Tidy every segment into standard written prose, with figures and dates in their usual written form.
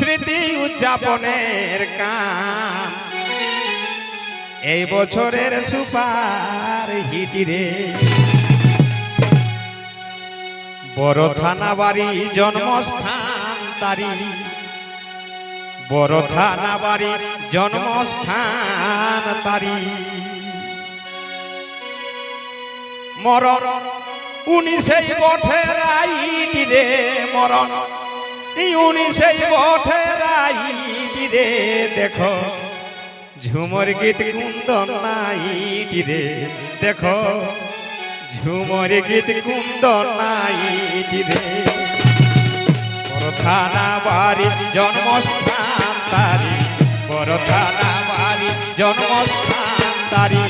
স্মৃতি উদযাপনের কাম এই বছরের সুপার হিট রে। বড় থানা বাড়ি জন্মস্থান তারি, বড় থানা বাড়ি জন্মস্থান তারি। মরণ 19 বছর রাইট রে, মরণ 19 বছর রাইট রে। দেখো ঝুমর গীত কুন্দন নাইট রে, দেখো ঝুমর গীত কুন্দন নাইট রে। বড় থানা বাড়ি জন্মস্থান তারি, বড় থানা বাড়ি জন্মস্থান তারি।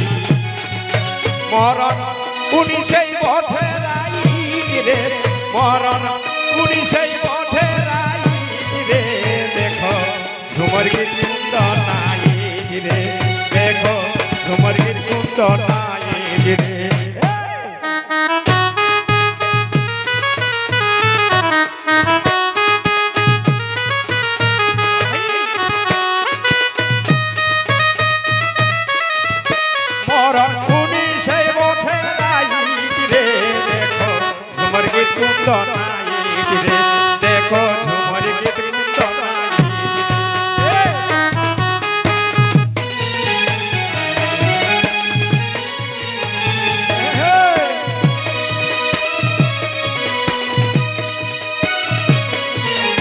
মরণ 19 বছর রাইট রে, মরণ 19 বছর রাইট রে। দেখো ঝুমর গীত কুন্দন নাইট রে, দেখো ঝুমর গীত কুন্দন নাইট রে। মরণ 19 বছর রাইট রে, দেখো ঝুমর গীত কুন্দন নাইট রে, দেখো ঝুমর গীত কুন্দন নাইট রে।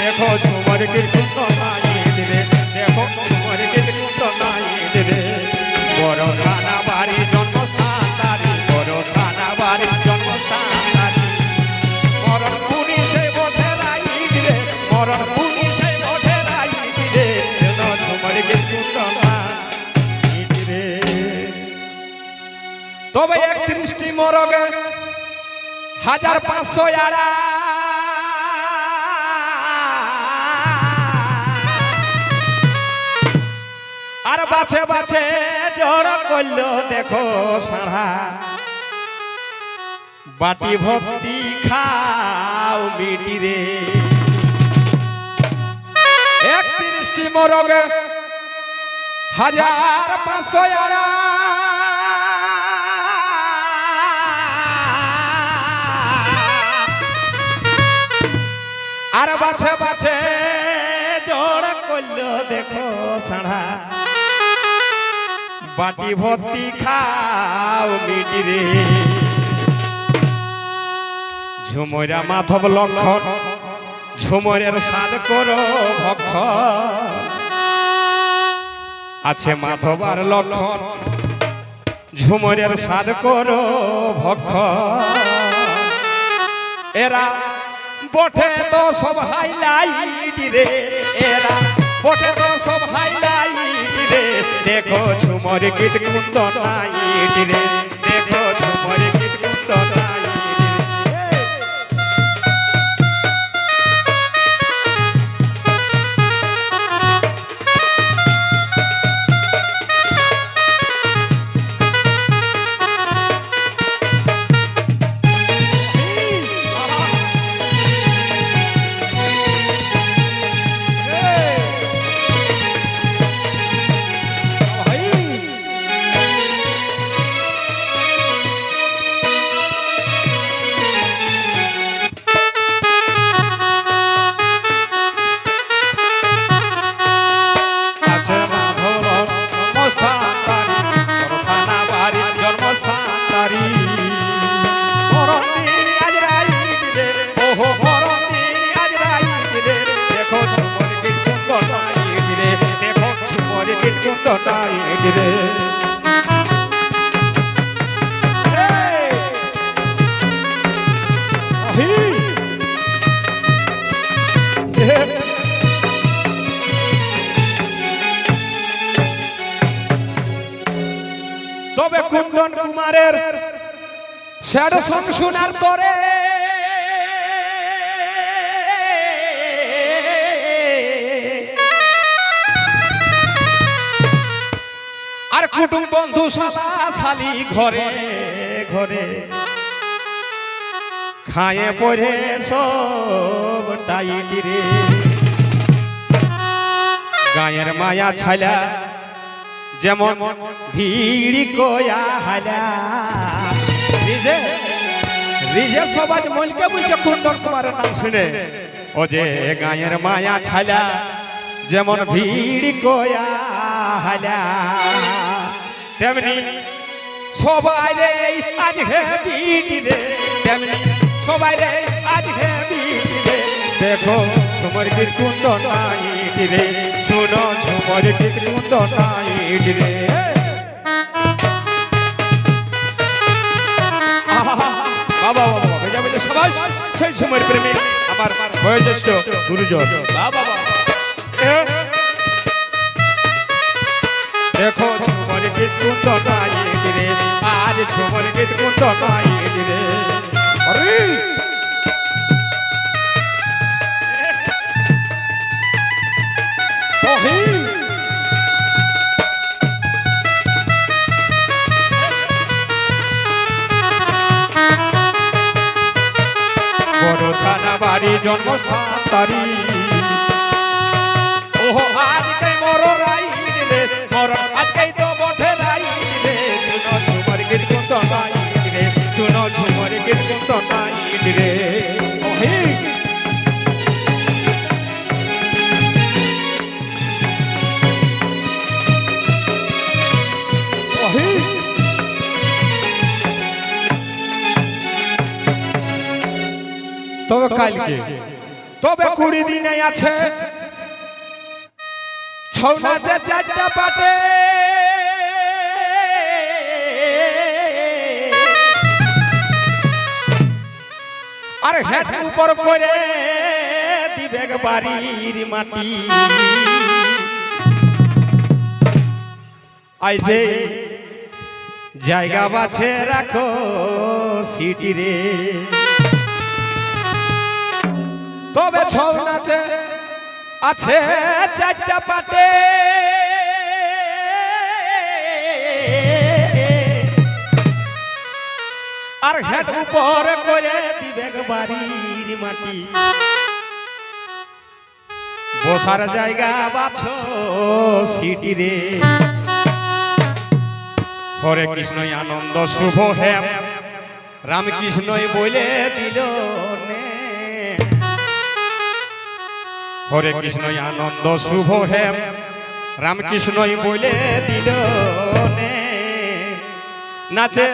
দেখো ঝুমর গীত কুন্দন নাইট রে, দেখো ঝুমর গীত কুন্দন নাইট রে। বড় থানা বাড়ি জন্মস্থান তারি, বড় থানা বাড়ি জন্মস্থান তারি। মরণ 19 বছর রাইট রে, মরণ 19 বছর রাইট রে। ঝুমর গীত কুন্দন নাইট রে। তবে 31টি মরগে 1500 আড়া, আর বাছে বাছে জড় করল দেখো সারা। বাটি ভক্তি খাও মিটি রে। 31টি মরগে 1500 আড়া, আর বাছে বাছে জড় করল দেখো সারা। বাটি ভর্তি খাও মিটি রে। ঝুমরা মাধব লক্ষণ, ঝুমরের স্বাদ করো ভক্ষণ। আছে মাধব আর লক্ষণ, ঝুমরের স্বাদ করো ভক্ষণ। এরা বটে তো সব হাইলাইট রে, এরা বটে তো সব হাইলাইট রে। দেখো ঝুমর গীত কুন্দন নাইট রে, দেখো ঝুমর গীত কুন্দন নাইট রে। জন্মস্থান তারি, বড় থানা বাড়ি জন্মস্থান তারি। মরণ দিন আজ রাইট রে, ওহো মরণ দিন আজ রাইট রে। দেখো ঝুমর গীত কুন্দন নাইট রে, দেখো ঝুমর গীত কুন্দন নাইট রে। তবে কুন্দন কুমারের স্যাড সং শোনার পরে আর কুটুম বন্ধু শালা শালি ঘরে ঘরে খায়ে পড়ে সব টাইট রে। গায়ের মায়া ছাইলা যেমন ভিড় কোয়া হালা রিজে রিজে সবাই মনকে বলছে কুন্দন কুমারের নাম শুনে ও যে গায়ের মায়া ছাইলা যেমন ভিড় কোয়া হালা তেমনি সবাই রে আজ হে ভিড় রে তেমনি সবাই রে আজ হে ভিড় রে দেখো ঝুমর গীত কুন্দন নাইট রে শুনো ঝুমর গীত কুন্দন নাইট রে বাবা বাবা বেজা বেজা সবাই সেই ঝুমর প্রেমে আমার বয়োজ্যেষ্ঠ গুরুজন বাবা বাবা দেখো ঝুমর গীত কুন্দন নাইট রে আজ ঝুমর গীত কুন্দন নাইট রে আরে বড় থানা বাড়ি জন্মস্থান তারি ওহো আজকে মরণ রাইট রে মরণ আজকেই তো বটে রাইট রে শুনো ঝুমর গীত কুন্দন নাইট রে শুনো ঝুমর গীত কুন্দন নাইট রে ওহে তবে কালকে তবে 20 দিনে আছে ছৌ নাচে 4টা পাটে আর হেড উপর করে দিবে বাড়ির মাটি আই যে জায়গা বাছে রাখো সিটি রে তবে ছৌ নাচে আছে 4টা পাটে আর হেড উপর করে দিবে বাড়ির মাটি বসার জায়গা বাছো সিটি রে হরে কৃষ্ণই আনন্দ শুভ হেম রামকৃষ্ণই বলে দিল নে হরে কৃষ্ণই আনন্দ শুভ হেম রামকৃষ্ণই বলে দিল নে নাচে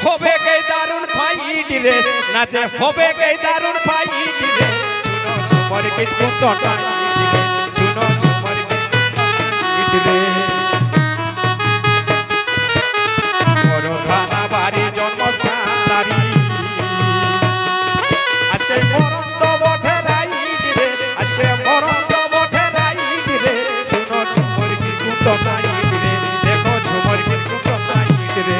হবে কে দারুণ ফাইট রে নাচে হবে কে দারুণ ফাইট রে শুনো ঝুমর গীত কুন্দন নাইট রে শুনো ঝুমর গীত কুন্দন নাইট রে বড় থানা বাড়ি জন্মস্থান তারি আজকে মরণ তো বটে রাইট রে আজকে মরণ তো বটে রাইট রে শুনো ঝুমর গীত কুন্দন নাইট রে দেখো ঝুমর গীত কুন্দন নাইট রে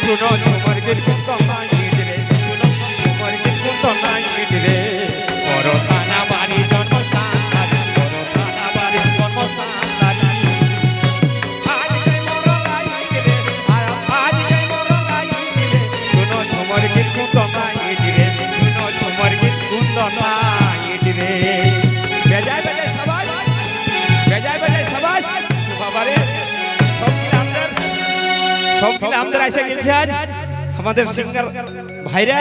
শুনো ঝুমর গীত কুন্দন নাইট রে শুনো ঝুমর গীত কুন্দন নাইট রে বড় থানা বাড়ি জন্মস্থান বড় থানা বাড়ি জন্মস্থান আজকে মরণ নাইট রে আজকে মরণ নাইট রে শুনো ঝুমর গীত কুন্দন নাইট রে শুনো ঝুমর গীত কুন্দন নাইট রে বেজায় বেজায় সবাই বেজায় বেজায় সবাই বাবারে সব মিলে আমাদের এসে গেছে আজ আমাদের সিঙ্গার ভাইরা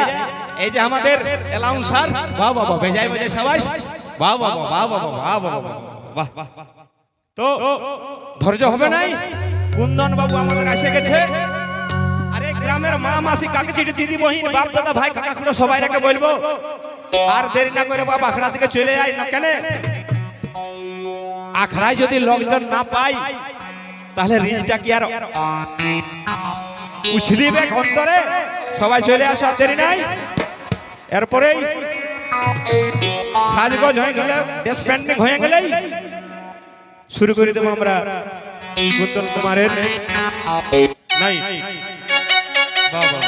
এই যে আমাদের অ্যালাউন্সার বাহ বাবা বেজায় বেজায় সবাই বাহ বাবা বাহ বাবা বাহ বাবা বাহ তো ধৈর্য হবে নাই কুন্দন বাবু আমাদের এসে গেছে আরে গ্রামের মা মাসি কাকি চিঠি দিদি বহিন বাপ দাদা ভাই কাকা খুড়ো সবাই রেখে বলবো আর দেরি না করে বাবা আখড়া থেকে চলে যায় না কেন আখড়ায় যদি লোকজন না পাই তাহলে রিজটা কি আর উছলিবে অন্তরে সবাই চলে আসো আর দেরি নাই এরপরেই সাজগোজ হয়ে গেলে ড্রেস প্যান্টিং হয়ে গেলেই শুরু করে দেবো আমরা কুন্দন কুমারের নাই বাবা